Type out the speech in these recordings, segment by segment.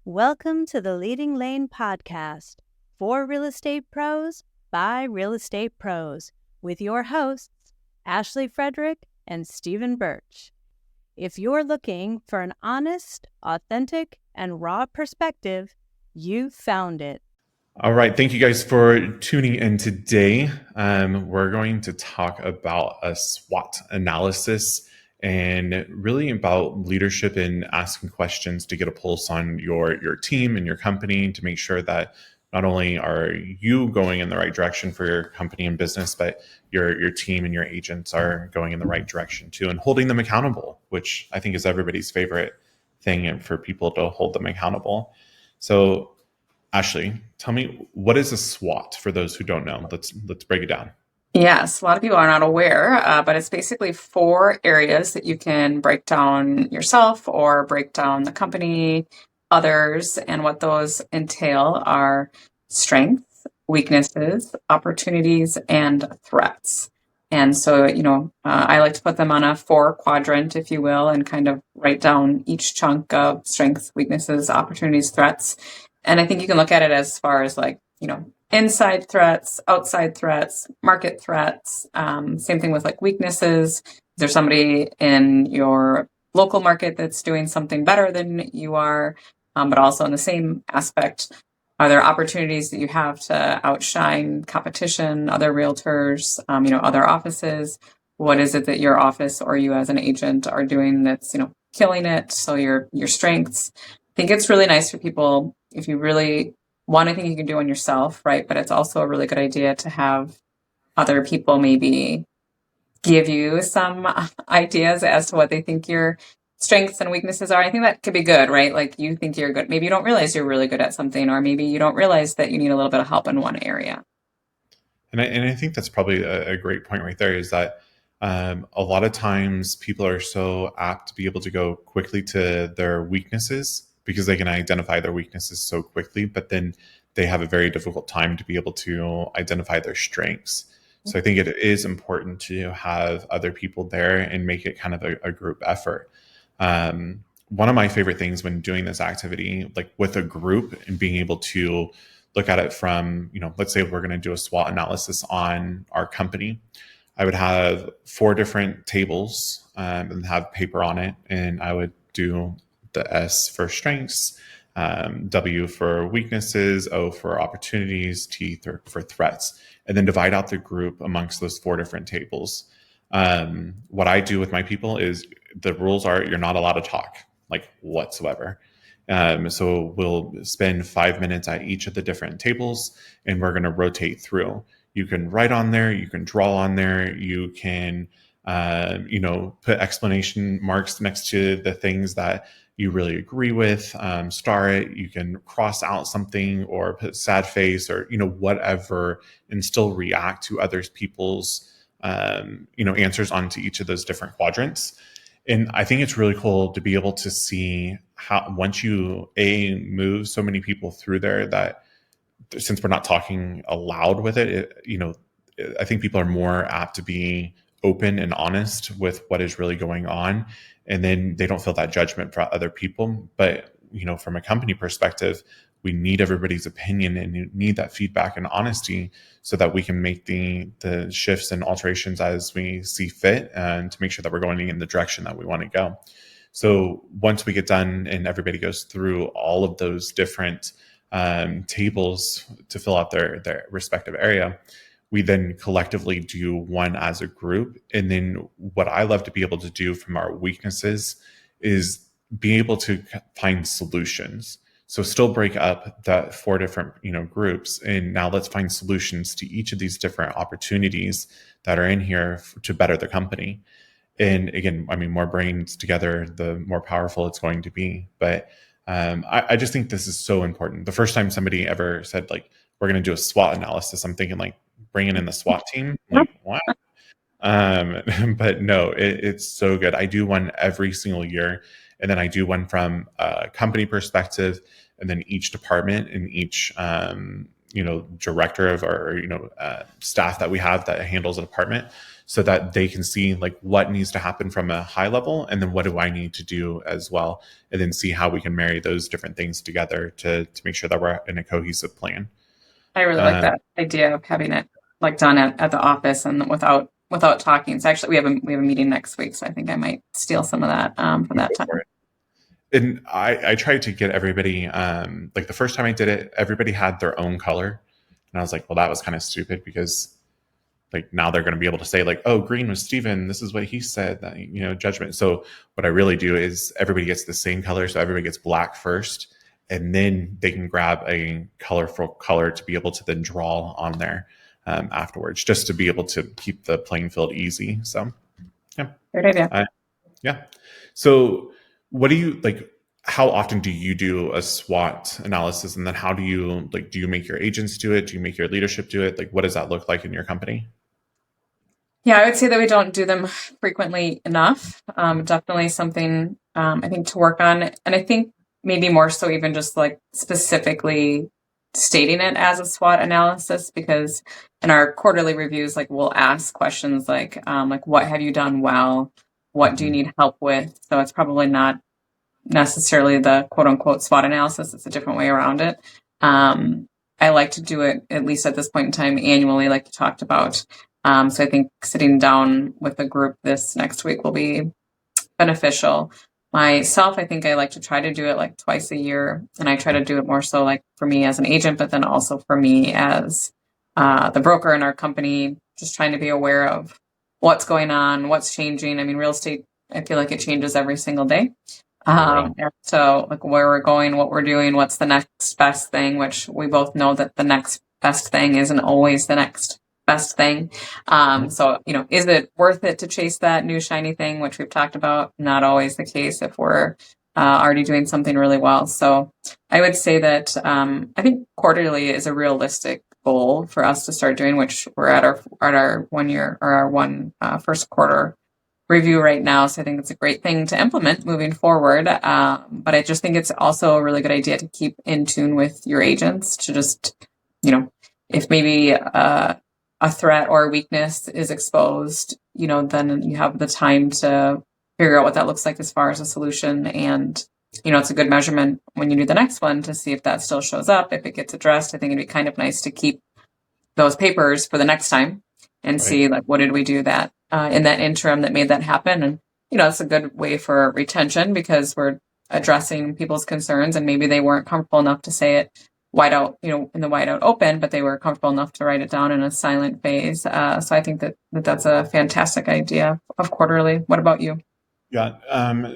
Welcome to the Leading Lane podcast for real estate pros by real estate pros with your hosts, Ashley Frederick and Stephen Birch. If you're looking for an honest, authentic, and raw perspective, you found it. All right. Thank you guys for tuning in today. We're going to talk about a SWOT analysis and really about leadership and asking questions to get a pulse on your team and your company to make sure that not only are you going in the right direction for your company and business, but your team and your agents are going in the right direction too, and holding them accountable, which I think is everybody's favorite thing, and for people to hold them accountable. So Ashley, tell me, what is a SWOT for those who don't know? Let's break it down. Yes, a lot of people are not aware, but it's basically 4 areas that you can break down yourself or break down the company, others, and what those entail are strengths, weaknesses, opportunities, and threats. And so, I like to put them on a 4-quadrant, if you will, and kind of write down each chunk of strengths, weaknesses, opportunities, threats. And I think you can look at it as far as inside threats, outside threats, market threats. Same thing with weaknesses. Is there somebody in your local market that's doing something better than you are? But also in the same aspect, are there opportunities that you have to outshine competition, other realtors, other offices? What is it that your office or you as an agent are doing that's, killing it? So your strengths. I think it's really nice for people if you really want anything you can do on yourself, right? But it's also a really good idea to have other people maybe give you some ideas as to what they think your strengths and weaknesses are. I think that could be good, right? Like you think you're good. Maybe you don't realize you're really good at something, or maybe you don't realize that you need a little bit of help in one area. And I think that's probably a great point right there, is that a lot of times people are so apt to be able to go quickly to their weaknesses because they can identify their weaknesses so quickly, but then they have a very difficult time to be able to identify their strengths. So I think it is important to have other people there and make it kind of a group effort. One of my favorite things when doing this activity, like with a group, and being able to look at it from, let's say we're going to do a SWOT analysis on our company. I would have 4 different tables and have paper on it, and I would do the S for strengths, W for weaknesses, O for opportunities, T for threats, and then divide out the group amongst those 4 different tables. What I do with my people is the rules are you're not allowed to talk whatsoever. So we'll spend 5 minutes at each of the different tables, and we're going to rotate through. You can write on there, you can draw on there, you can put exclamation marks next to the things that you really agree with, star it. You can cross out something or put sad face or, whatever, and still react to others people's, answers onto each of those different quadrants. And I think it's really cool to be able to see how, once you move so many people through there, that since we're not talking aloud with it, I think people are more apt to be open and honest with what is really going on. And then they don't feel that judgment for other people. But, from a company perspective, we need everybody's opinion and you need that feedback and honesty so that we can make the shifts and alterations as we see fit, and to make sure that we're going in the direction that we want to go. So once we get done and everybody goes through all of those different tables to fill out their respective area, we then collectively do one as a group. And then what I love to be able to do from our weaknesses is be able to find solutions. So still break up that 4 different, groups. And now let's find solutions to each of these different opportunities that are in here to better the company. And again, more brains together, the more powerful it's going to be. But I just think this is so important. The first time somebody ever said, we're going to do a SWOT analysis, I'm thinking bringing in the SWAT team, what? But no, it's so good. I do one every single year, and then I do one from a company perspective, and then each department and each director of our staff that we have that handles a department so that they can see like what needs to happen from a high level, and then what do I need to do as well, and then see how we can marry those different things together to make sure that we're in a cohesive plan. I really like that idea of having it like done at the office and without talking. So actually, we have a meeting next week, so I think I might steal some of that from that time. And I tried to get everybody, like the first time I did it, everybody had their own color. And I was like, well, that was kind of stupid, because like now they're going to be able to say like, oh, green was Steven. This is what he said, that, judgment. So what I really do is everybody gets the same color. So everybody gets black first, and then they can grab a colorful color to be able to then draw on there afterwards, just to be able to keep the playing field easy. So yeah. Great idea. Yeah. So what do you like? How often do you do a SWOT analysis, and then how do you do you make your agents do it? Do you make your leadership do it? Like, what does that look like in your company? Yeah, I would say that we don't do them frequently enough. Definitely something I think to work on, and I think maybe more so even just like specifically stating it as a SWOT analysis, because in our quarterly reviews, like we'll ask questions like what have you done well? What do you need help with? So it's probably not necessarily the quote unquote SWOT analysis. It's a different way around it. I like to do it, at least at this point in time, annually, like you talked about. So I think sitting down with a group this next week will be beneficial. Myself, I think I like to try to do it like twice a year, and I try to do it more so like for me as an agent, but then also for me as the broker in our company, just trying to be aware of what's going on, what's changing. I mean, real estate, I feel like it changes every single day. So like where we're going, what we're doing, what's the next best thing, which we both know that the next best thing isn't always the next best thing. So, is it worth it to chase that new shiny thing, which we've talked about? Not always the case if we're already doing something really well. So I would say that I think quarterly is a realistic goal for us to start doing, which we're at our 1 year or our first quarter review right now. So I think it's a great thing to implement moving forward. But I just think it's also a really good idea to keep in tune with your agents, to just, if maybe a threat or a weakness is exposed, then you have the time to figure out what that looks like as far as a solution. And, it's a good measurement when you do the next one to see if that still shows up, if it gets addressed. I think it'd be kind of nice to keep those papers for the next time and see like, what did we do that in that interim that made that happen? And, it's a good way for retention, because we're addressing people's concerns, and maybe they weren't comfortable enough to say it wide out, in the wide out open, but they were comfortable enough to write it down in a silent phase. So I think that's a fantastic idea of quarterly. What about you? Yeah.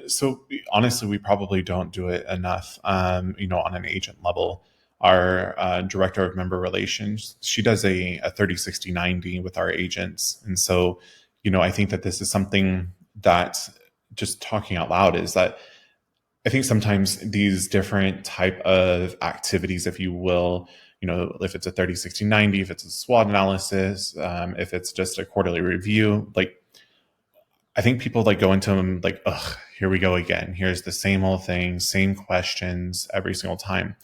So honestly, we probably don't do it enough, on an agent level. Our director of member relations, she does a 30, 60, 90 with our agents. And so, I think that this is something that, just talking out loud, is that I think sometimes these different type of activities, if you will, if it's a 30, 60, 90, if it's a SWOT analysis, if it's just a quarterly review, like I think people go into them like, ugh, here we go again. Here's the same old thing, same questions every single time.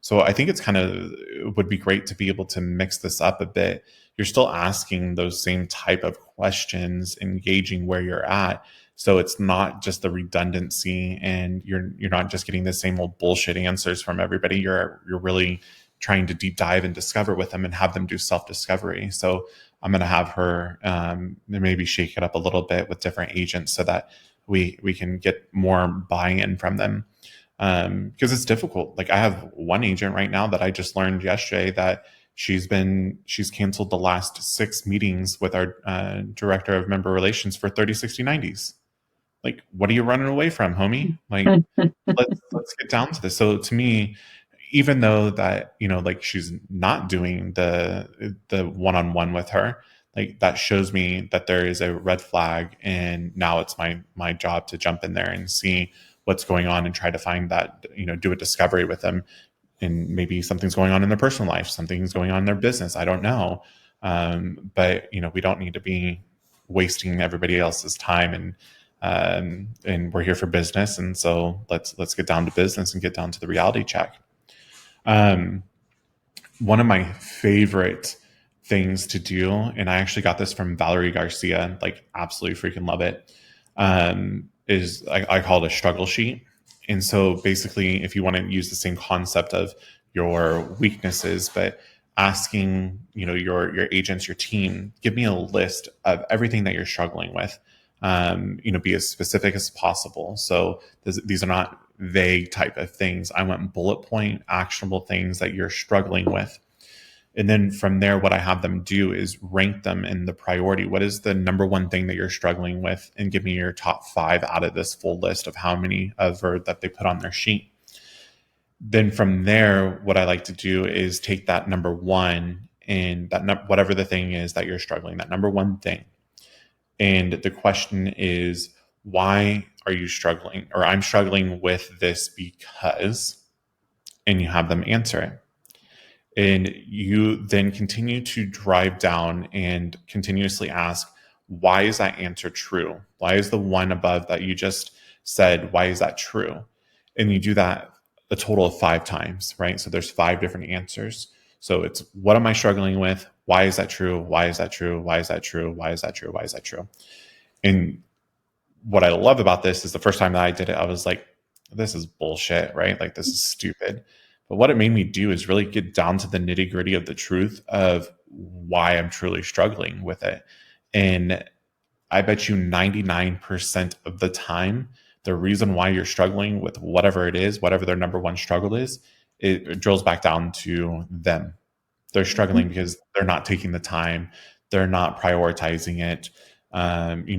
So I think it would be great to be able to mix this up a bit. You're still asking those same type of questions, engaging where you're at. So it's not just the redundancy, and you're not just getting the same old bullshit answers from everybody. You're really trying to deep dive and discover with them and have them do self-discovery. So I'm going to have her maybe shake it up a little bit with different agents so that we can get more buy-in from them. Because it's difficult. Like I have one agent right now that I just learned yesterday that she's canceled the last 6 meetings with our director of member relations for 30, 60, 90s. Like, what are you running away from, homie? Like, let's get down to this. So to me, even though that, she's not doing the one-on-one with her, like that shows me that there is a red flag. And now it's my job to jump in there and see what's going on and try to find that, do a discovery with them. And maybe something's going on in their personal life, something's going on in their business. I don't know. But we don't need to be wasting everybody else's time, and we're here for business. And so let's get down to business and get down to the reality check. One of my favorite things to do. And I actually got this from Valerie Garcia, like absolutely freaking love it. Is I call it a struggle sheet. And so basically, if you want to use the same concept of your weaknesses, but asking, your agents, your team, give me a list of everything that you're struggling with. Be as specific as possible. So these are not vague type of things. I want bullet point, actionable things that you're struggling with. And then from there, what I have them do is rank them in the priority. What is the number one thing that you're struggling with? And give me your top 5 out of this full list of how many ever that they put on their sheet. Then from there, what I like to do is take that number one and that whatever the thing is that you're struggling, that number one thing. And the question is, why are you struggling? Or I'm struggling with this because, and you have them answer it. And you then continue to drive down and continuously ask, why is that answer true? Why is the one above that you just said, why is that true? And you do that a total of 5 times, right? So there's 5 different answers. So it's, what am I struggling with? Why is that true? Why is that true? Why is that true? Why is that true? Why is that true? And what I love about this is the first time that I did it, I was like, this is bullshit, right? Like, this is stupid. But what it made me do is really get down to the nitty gritty of the truth of why I'm truly struggling with it. And I bet you 99% of the time, the reason why you're struggling with whatever it is, whatever their number one struggle is, it drills back down to them. They're struggling because they're not taking the time. They're not prioritizing it.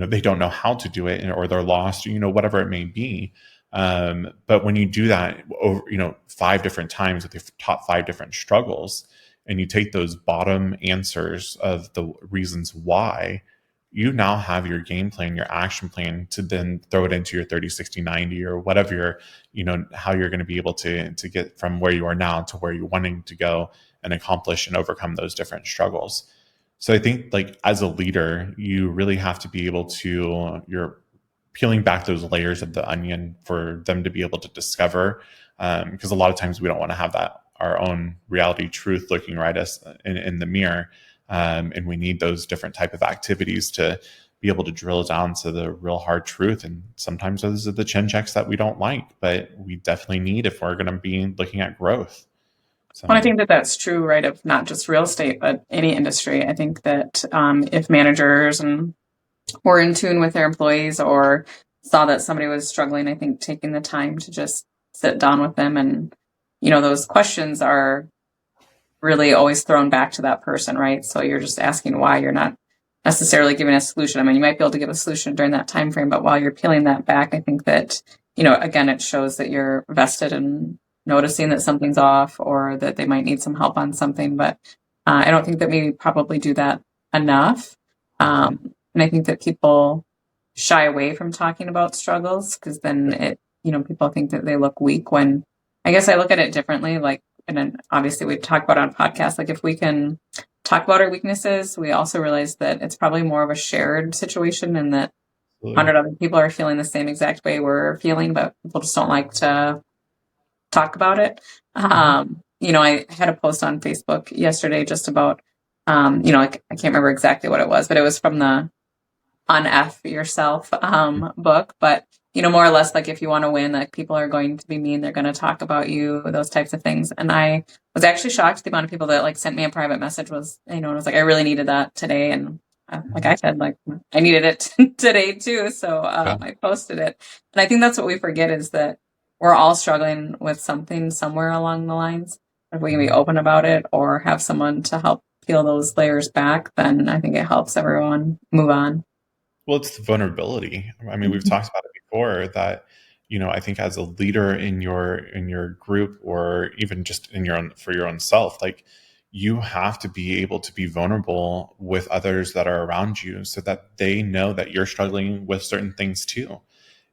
They don't know how to do it, or they're lost, whatever it may be. But when you do that over, 5 different times with your top 5 different struggles, and you take those bottom answers of the reasons why, you now have your game plan, your action plan to then throw it into your 30, 60, 90, or whatever how you're going to be able to get from where you are now to where you're wanting to go and accomplish and overcome those different struggles. So I think, like, as a leader, you really have to be able to, you're peeling back those layers of the onion for them to be able to discover, because a lot of times we don't want to have that, our own reality truth looking right us in the mirror. And we need those different type of activities to be able to drill down to the real hard truth. And sometimes those are the chin checks that we don't like, but we definitely need if we're going to be looking at growth. So. Well, I think that that's true, right, of not just real estate, but any industry. I think that if managers were in tune with their employees or saw that somebody was struggling, I think taking the time to just sit down with them and, those questions are really always thrown back to that person, right? So you're just asking why, you're not necessarily giving a solution. I mean, you might be able to give a solution during that time frame, but while you're peeling that back, I think that, again, it shows that you're vested in noticing that something's off or that they might need some help on something. But I don't think that we probably do that enough. And I think that people shy away from talking about struggles because then people think that they look weak, when I guess I look at it differently. Like, and then obviously we talk about on podcasts, like if we can talk about our weaknesses, we also realize that it's probably more of a shared situation and that 100 other people are feeling the same exact way we're feeling, but people just don't like to talk about it. I had a post on Facebook yesterday just about, I can't remember exactly what it was, but it was from the Un-F Yourself book. But, more or less, like, if you want to win, like, people are going to be mean, they're going to talk about you, those types of things. And I was actually shocked at the amount of people that, like, sent me a private message was, and was like, I really needed that today. And like I said, like, I needed it today too. So I posted it. And I think that's what we forget, is that we're all struggling with something somewhere along the lines. If we can be open about it or have someone to help peel those layers back, then I think it helps everyone move on. Well, it's the vulnerability. I mean, we've talked about it before that, I think as a leader in your group, or even just in for your own self, like, you have to be able to be vulnerable with others that are around you so that they know that you're struggling with certain things too.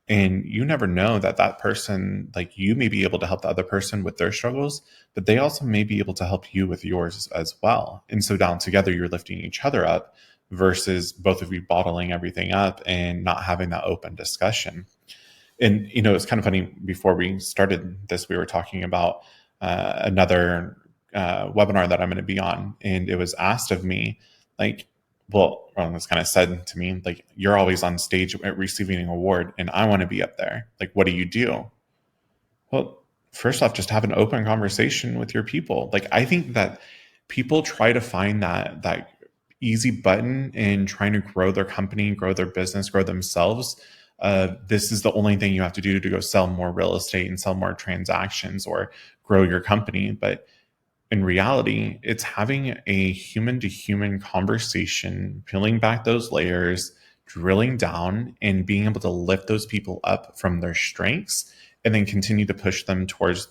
And you never know that person, like, you may be able to help the other person with their struggles, but they also may be able to help you with yours as well. And so down together, you're lifting each other up versus both of you bottling everything up and not having that open discussion. And, it's kind of funny, before we started this, we were talking about another webinar that I'm going to be on, and it was asked of me, like, well, it was kind of said to me, like, you're always on stage at receiving an award, and I want to be up there. Like, what do you do? Well, first off, just have an open conversation with your people. Like, I think that people try to find that easy button in trying to grow their company, grow their business, grow themselves. This is the only thing you have to do to go sell more real estate and sell more transactions or grow your company. But in reality, it's having a human to human conversation, peeling back those layers, drilling down, and being able to lift those people up from their strengths and then continue to push them towards,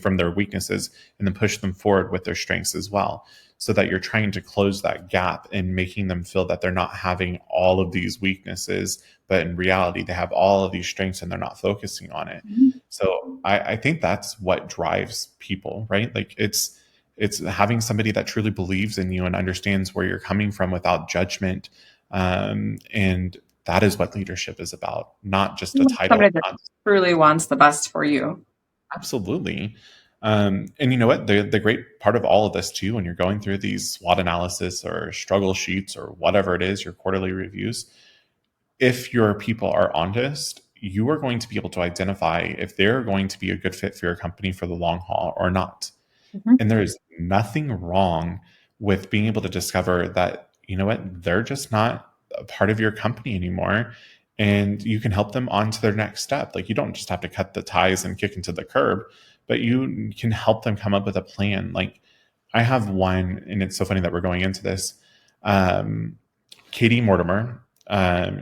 from their weaknesses, and then push them forward with their strengths as well. So that you're trying to close that gap and making them feel that they're not having all of these weaknesses, but in reality, they have all of these strengths and they're not focusing on it. So I think that's what drives people, right? Like, it's having somebody that truly believes in you and understands where you're coming from without judgment. And that is what leadership is about, not just a title. Somebody that truly wants the best for you. Absolutely. And you know what? The great part of all of this too, when you're going through these SWOT analysis or struggle sheets or whatever it is, your quarterly reviews, if your people are honest, you are going to be able to identify if they're going to be a good fit for your company for the long haul or not. And there is nothing wrong with being able to discover that, you know what, they're just not a part of your company anymore. And you can help them on to their next step. Like, you don't just have to cut the ties and kick into the curb, but you can help them come up with a plan. Like, I have one, and it's so funny that we're going into this. Katie Mortimer,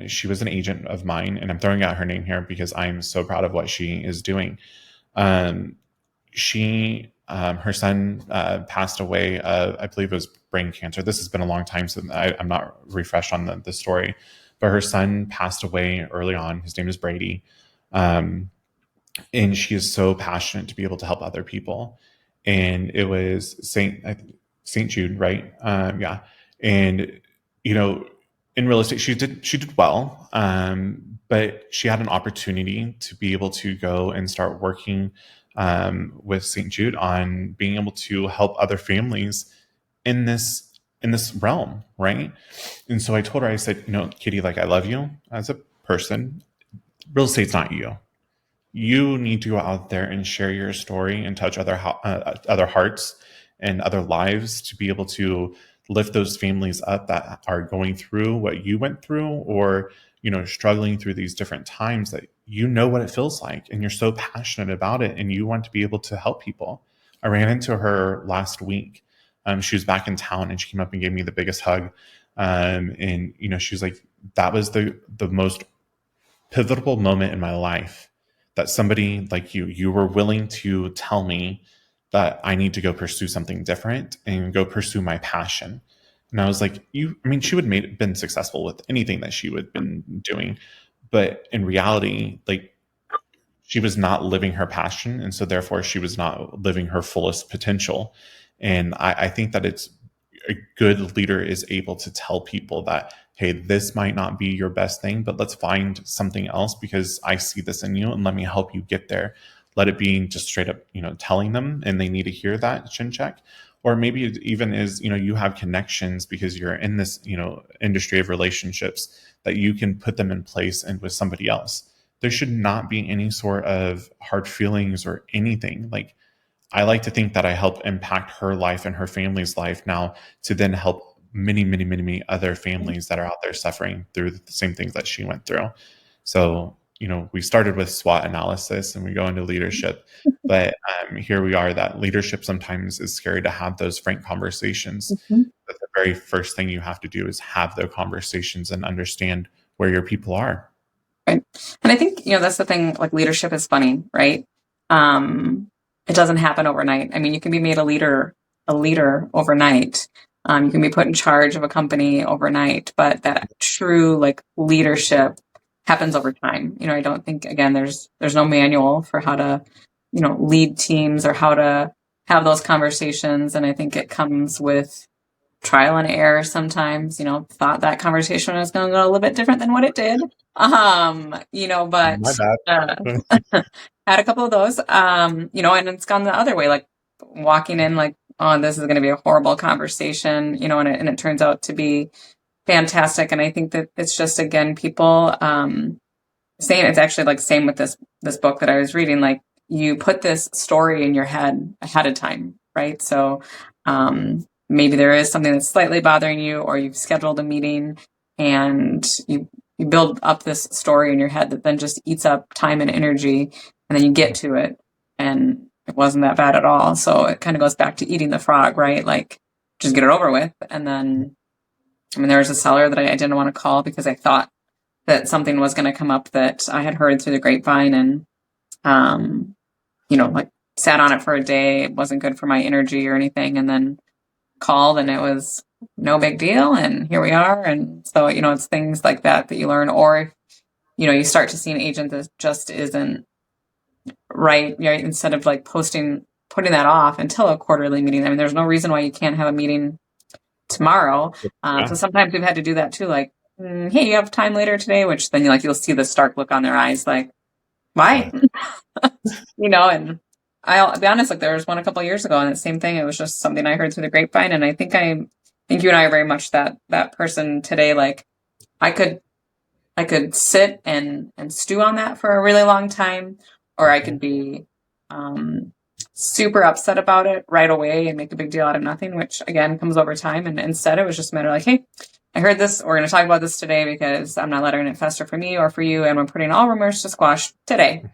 she was an agent of mine, and I'm throwing out her name here because I'm so proud of what she is doing. Her son passed away. I believe it was brain cancer. This has been a long time, so I'm not refreshed on the story. But her son passed away early on. His name is Brady, and she is so passionate to be able to help other people. And it was Saint Jude, right? Yeah. And in real estate, she did well, but she had an opportunity to be able to go and start working with St. Jude on being able to help other families in this realm, right? And so I told her, I said, Kitty, like, I love you as a person. Real estate's not you. You need to go out there and share your story and touch other hearts and other lives to be able to lift those families up that are going through what you went through, or struggling through these different times, that what it feels like, and you're so passionate about it, and you want to be able to help people. I ran into her last week. She was back in town, and she came up and gave me the biggest hug. And she was like, that was the most pivotal moment in my life, that somebody like you were willing to tell me that I need to go pursue something different and go pursue my passion. And I was like, she would have been successful with anything that she would have been doing. But in reality, like, she was not living her passion. And so therefore she was not living her fullest potential. And I think that it's a good leader is able to tell people that, hey, this might not be your best thing, but let's find something else because I see this in you, and let me help you get there. Let it be just straight up, telling them, and they need to hear that chin check. Or maybe it even is, you have connections because you're in this, industry of relationships, that you can put them in place and with somebody else. There should not be any sort of hard feelings or anything. Like, I like to think that I help impact her life and her family's life now, to then help many, many, many, many other families that are out there suffering through the same things that she went through. So, we started with SWOT analysis and we go into leadership, but here we are, that leadership sometimes is scary to have those frank conversations. But the very first thing you have to do is have those conversations and understand where your people are. Right. And I think, that's the thing, like, leadership is funny, right? It doesn't happen overnight. You can be made a leader overnight. You can be put in charge of a company overnight, but that true, like, leadership happens over time. I don't think, again, there's no manual for how to, lead teams or how to have those conversations. And I think it comes with trial and error sometimes. Thought that conversation was going to go a little bit different than what it did. But My bad. had a couple of those, and it's gone the other way, like walking in, like, oh, this is going to be a horrible conversation, and it turns out to be fantastic. And I think that it's just, again, people, same, it's actually like same with this book that I was reading, like you put this story in your head ahead of time, right? So, maybe there is something that's slightly bothering you, or you've scheduled a meeting and you build up this story in your head that then just eats up time and energy, and then you get to it and it wasn't that bad at all. So it kind of goes back to eating the frog, right? Like just get it over with. And then, there was a seller that I didn't want to call because I thought that something was going to come up that I had heard through the grapevine, and, like sat on it for a day. It wasn't good for my energy or anything. And then called and it was no big deal. And here we are. And so, it's things like that you learn, or, you start to see an agent that just isn't right. Instead of like putting that off until a quarterly meeting. There's no reason why you can't have a meeting tomorrow. So sometimes we've had to do that too. Like, hey, you have time later today, which then you'll see the stark look on their eyes. Like, why? And I'll be honest, like there was one a couple of years ago and the same thing. It was just something I heard through the grapevine. And I think you and I are very much that person today. Like I could sit and stew on that for a really long time, or I could be, super upset about it right away and make a big deal out of nothing, which again comes over time. And instead it was just a matter of like, hey, I heard this, we're going to talk about this today because I'm not letting it fester for me or for you. And we're putting all rumors to squash today.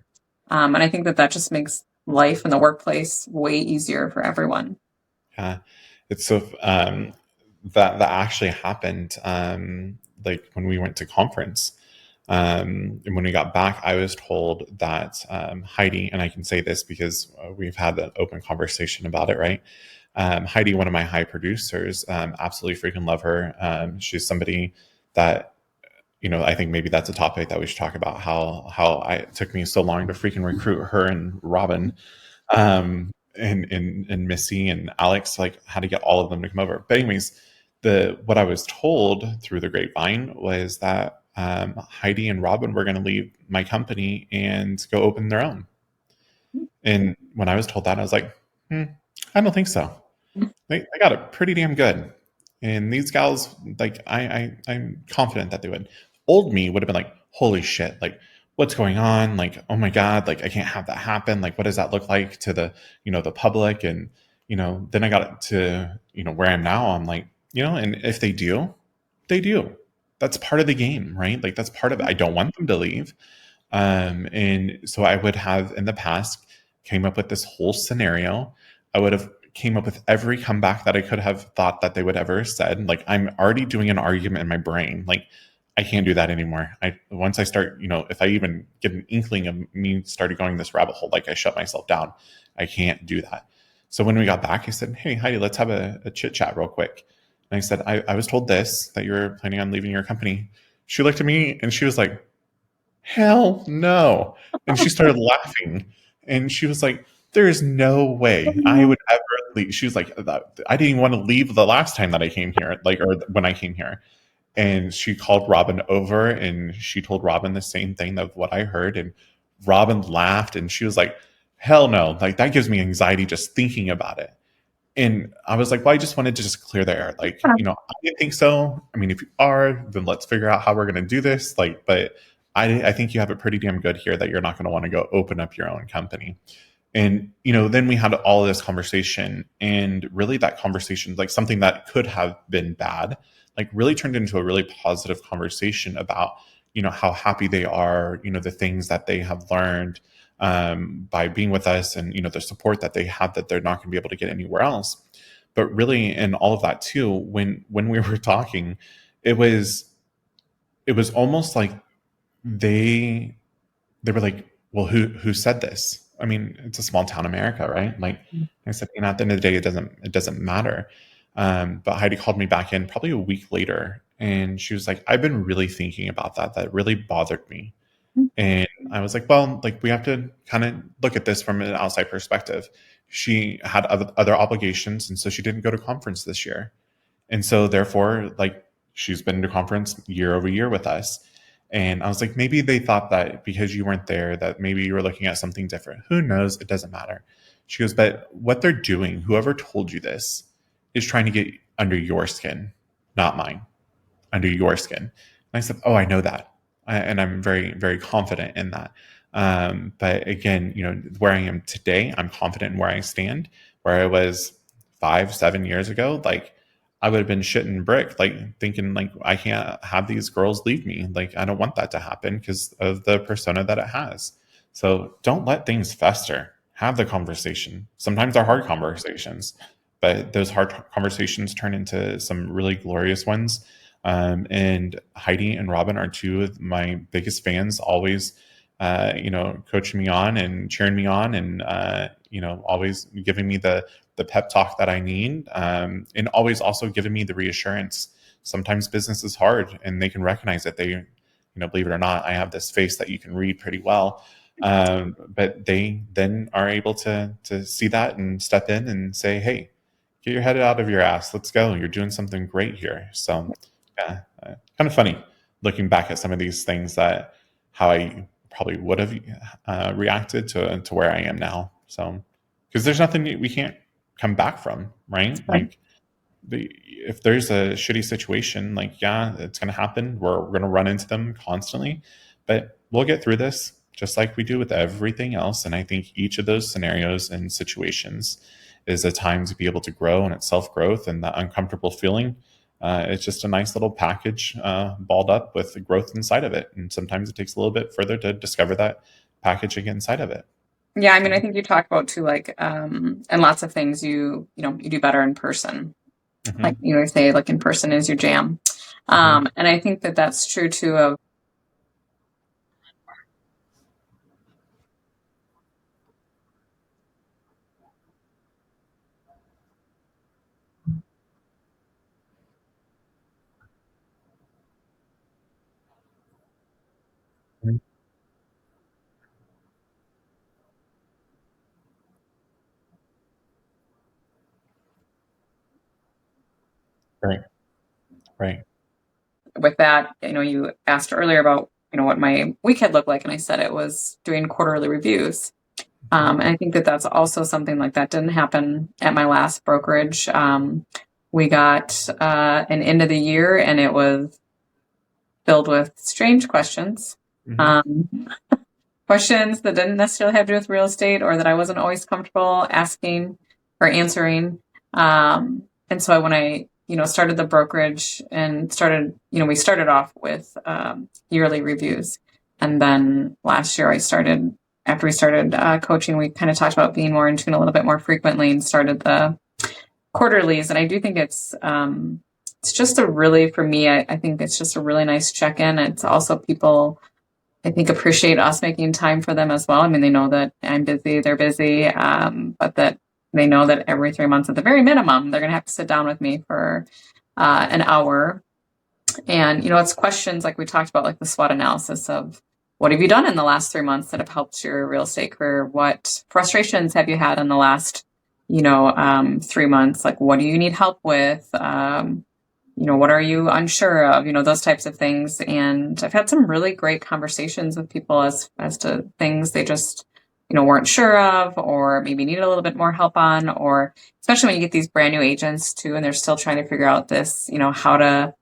And I think that just makes life in the workplace way easier for everyone. Yeah. It's so, that actually happened, like when we went to conference, and when we got back, I was told that, Heidi, and I can say this because we've had an open conversation about it, right? Heidi, one of my high producers, absolutely freaking love her. She's somebody that, I think maybe that's a topic that we should talk about, how it took me so long to freaking recruit her and Robin, and Missy and Alex, like how to get all of them to come over. But anyways, what I was told through the grapevine was that, Heidi and Robin were going to leave my company and go open their own. And when I was told that, I was like, I don't think so. They got it pretty damn good. And these gals, like, I'm confident that they would. Old me would have been like, holy shit, like, what's going on? Like, oh my God, like, I can't have that happen. Like, what does that look like to the, the public? And, then I got to, where I am now, I'm like, and if they do, they do. That's part of the game, right? Like, that's part of it. I don't want them to leave. And so I would have in the past came up with this whole scenario. I would have came up with every comeback that I could have thought that they would ever have said. Like, I'm already doing an argument in my brain. Like, I can't do that anymore. Once I start, if I even get an inkling of me started going this rabbit hole, like I shut myself down. I can't do that. So when we got back, I said, hey, Heidi, let's have a chit chat real quick. And I said, I was told this, that you're planning on leaving your company. She looked at me and she was like, hell no. And she started laughing. And she was like, there is no way I would ever leave. She was like, I didn't even want to leave the last time that I came here, or when I came here. And she called Robin over and she told Robin the same thing of what I heard. And Robin laughed and she was like, hell no. Like, that gives me anxiety just thinking about it. And I was like, well, I just wanted to just clear the air. Like, I didn't think so. I mean, if you are, then let's figure out how we're going to do this. Like, but I think you have it pretty damn good here that you're not going to want to go open up your own company. And, then we had all of this conversation, and really that conversation, like something that could have been bad, like really turned into a really positive conversation about, how happy they are, the things that they have learned, by being with us, and the support that they have that they're not going to be able to get anywhere else. But really, in all of that too, when we were talking, it was almost like they were like, well, who said this? I mean, it's a small town America, right? Like, I said, at the end of the day, it doesn't matter. But Heidi called me back in probably a week later, and she was like, I've been really thinking about that. That really bothered me. And I was like, well, like, we have to kind of look at this from an outside perspective. She had other obligations, and so she didn't go to conference this year. And so therefore, like, she's been to conference year over year with us. And I was like, maybe they thought that because you weren't there, that maybe you were looking at something different. Who knows? It doesn't matter. She goes, but what they're doing, whoever told you this, is trying to get under your skin, not mine, under your skin. And I said, oh, I know that. And I'm very, very confident in that. But again, where I am today, I'm confident in where I stand. Where I was 5-7 years ago, like I would have been shitting brick, like thinking like I can't have these girls leave me. Like I don't want that to happen because of the persona that it has. So don't let things fester. Have the conversation. Sometimes they're hard conversations, but those hard conversations turn into some really glorious ones. And Heidi and Robin are two of my biggest fans, always, coaching me on and cheering me on and, always giving me the pep talk that I need, and always also giving me the reassurance. Sometimes business is hard and they can recognize it. They, believe it or not, I have this face that you can read pretty well. But they then are able to see that and step in and say, hey, get your head out of your ass. Let's go. You're doing something great here. So yeah, kind of funny looking back at some of these things that how I probably would have reacted to where I am now. So, because there's nothing we can't come back from, right? Like if there's a shitty situation, like, yeah, it's going to happen. We're going to run into them constantly, but we'll get through this just like we do with everything else. And I think each of those scenarios and situations is a time to be able to grow, and it's self-growth, and that uncomfortable feeling. It's just a nice little package balled up with the growth inside of it. And sometimes it takes a little bit further to discover that packaging inside of it. Yeah, I mean, I think you talked about too, like, and lots of things you do better in person. Mm-hmm. Like, you say, like, in person is your jam. And I think that that's true too of Right. With that, you asked earlier about, what my week had looked like. And I said it was doing quarterly reviews. And I think that that's also something like that didn't happen at my last brokerage. We got an end of the year and it was filled with strange questions. Questions that didn't necessarily have to do with real estate or that I wasn't always comfortable asking or answering. And so when I, started the brokerage and we started off with yearly reviews. And then last year after we started coaching, we kind of talked about being more in tune a little bit more frequently and started the quarterlies. And I do think it's just for me, I think it's just a really nice check-in. It's also people, I think, appreciate us making time for them as well. I mean, they know that I'm busy, they're busy, but that they know that every 3 months at the very minimum, they're going to have to sit down with me for an hour. And, it's questions like we talked about, like the SWOT analysis of what have you done in the last 3 months that have helped your real estate career? What frustrations have you had in the last, 3 months? Like, what do you need help with? What are you unsure of? Those types of things. And I've had some really great conversations with people as to things they just, weren't sure of, or maybe needed a little bit more help on, or especially when you get these brand new agents too, and they're still trying to figure out this, how to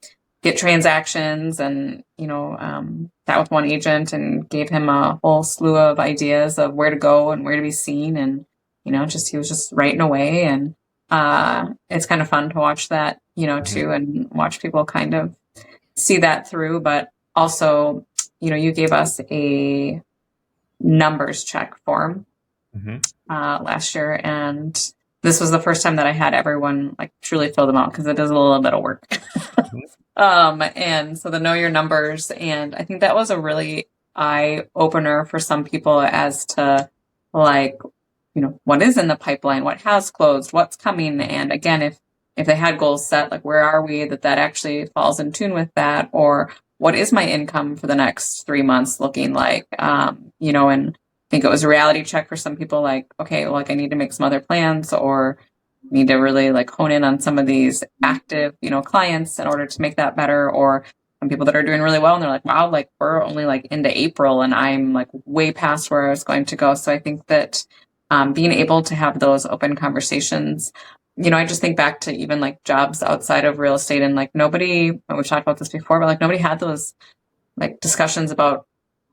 get transactions. And, that with one agent and gave him a whole slew of ideas of where to go and where to be seen. And, he was just writing away. And it's kind of fun to watch that, too, and watch people kind of see that through. But also, you gave us a numbers check form last year. And this was the first time that I had everyone like truly fill them out because it is a little bit of work. And so the know your numbers. And I think that was a really eye opener for some people as to like, what is in the pipeline, what has closed, what's coming. And again, if they had goals set, like where are we that actually falls in tune with that, or what is my income for the next 3 months looking like, and I think it was a reality check for some people, like, okay, well, like I need to make some other plans or need to really like hone in on some of these active, clients in order to make that better. Or some people that are doing really well and they're like, wow, like we're only like into April and I'm like way past where I was going to go. So I think that being able to have those open conversations. I just think back to even like jobs outside of real estate, and like nobody, we've talked about this before, but like nobody had those like discussions about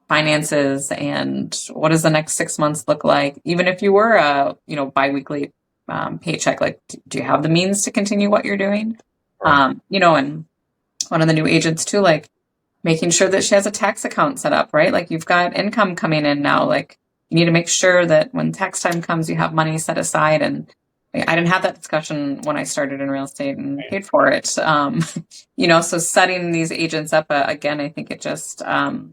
finances and what does the next 6 months look like. Even if you were a, biweekly paycheck, like do you have the means to continue what you're doing? Right. And one of the new agents too, like making sure that she has a tax account set up, right? Like you've got income coming in now, like you need to make sure that when tax time comes, you have money set aside. And I didn't have that discussion when I started in real estate and paid for it. So setting these agents up again, I think it just, to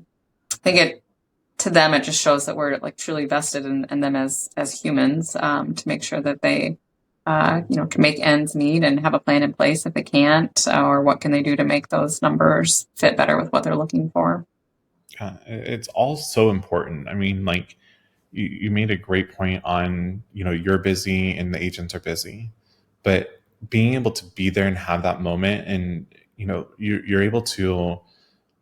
them, it just shows that we're like truly vested in them as humans, to make sure that they, can make ends meet and have a plan in place if they can't, or what can they do to make those numbers fit better with what they're looking for. It's all so important. I mean, like you made a great point on, you're busy and the agents are busy, but being able to be there and have that moment, and you're able to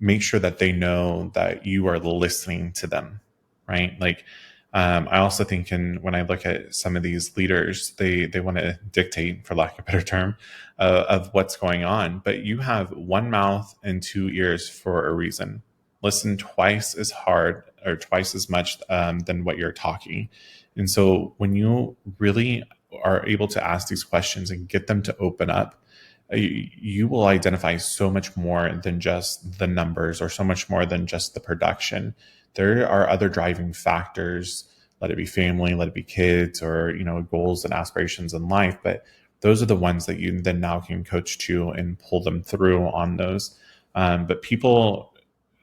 make sure that they know that you are listening to them, right? Like, I also think when I look at some of these leaders, they want to dictate, for lack of a better term, of what's going on. But you have one mouth and two ears for a reason. Listen twice as hard or twice as much than what you're talking. And so when you really are able to ask these questions and get them to open up, you will identify so much more than just the numbers or so much more than just the production. There are other driving factors, let it be family, let it be kids, or goals and aspirations in life, but those are the ones that you then now can coach to and pull them through on those. But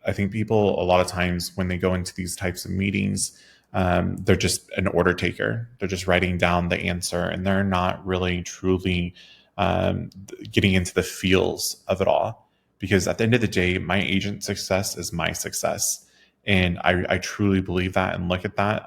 I think people a lot of times when they go into these types of meetings, they're just an order taker. They're just writing down the answer, and they're not really truly getting into the feels of it all. Because at the end of the day, my agent success is my success. And I truly believe that and look at that,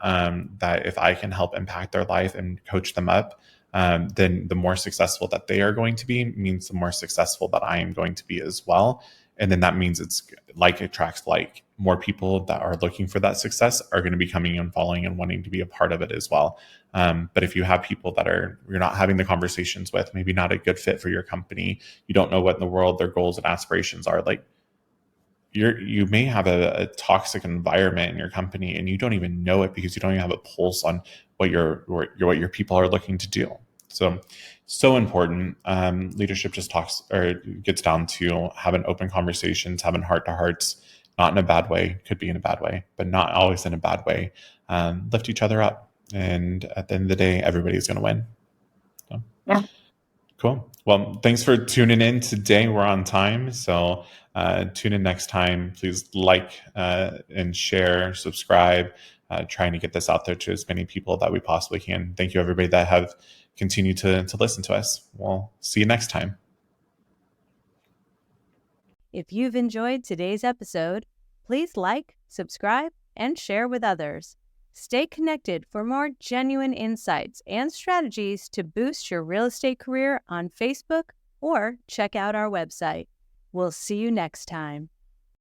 that if I can help impact their life and coach them up, then the more successful that they are going to be means the more successful that I am going to be as well. And then that means it's like attracts like. More people that are looking for that success are going to be coming and following and wanting to be a part of it as well. But if you have people that you're not having the conversations with, maybe not a good fit for your company, you don't know what in the world their goals and aspirations are, like you may have a toxic environment in your company and you don't even know it because you don't even have a pulse on what your people are looking to do. So important. Leadership just talks or gets down to having open conversations, having heart to hearts, not in a bad way, could be in a bad way, but not always in a bad way. Lift each other up. And at the end of the day, everybody's going to win. So, yeah. Cool. Well, thanks for tuning in today. We're on time. So tune in next time. Please like and share, subscribe, trying to get this out there to as many people that we possibly can. Thank you, everybody that have continued to listen to us. We'll see you next time. If you've enjoyed today's episode, please like, subscribe, and share with others. Stay connected for more genuine insights and strategies to boost your real estate career on Facebook or check out our website. We'll see you next time.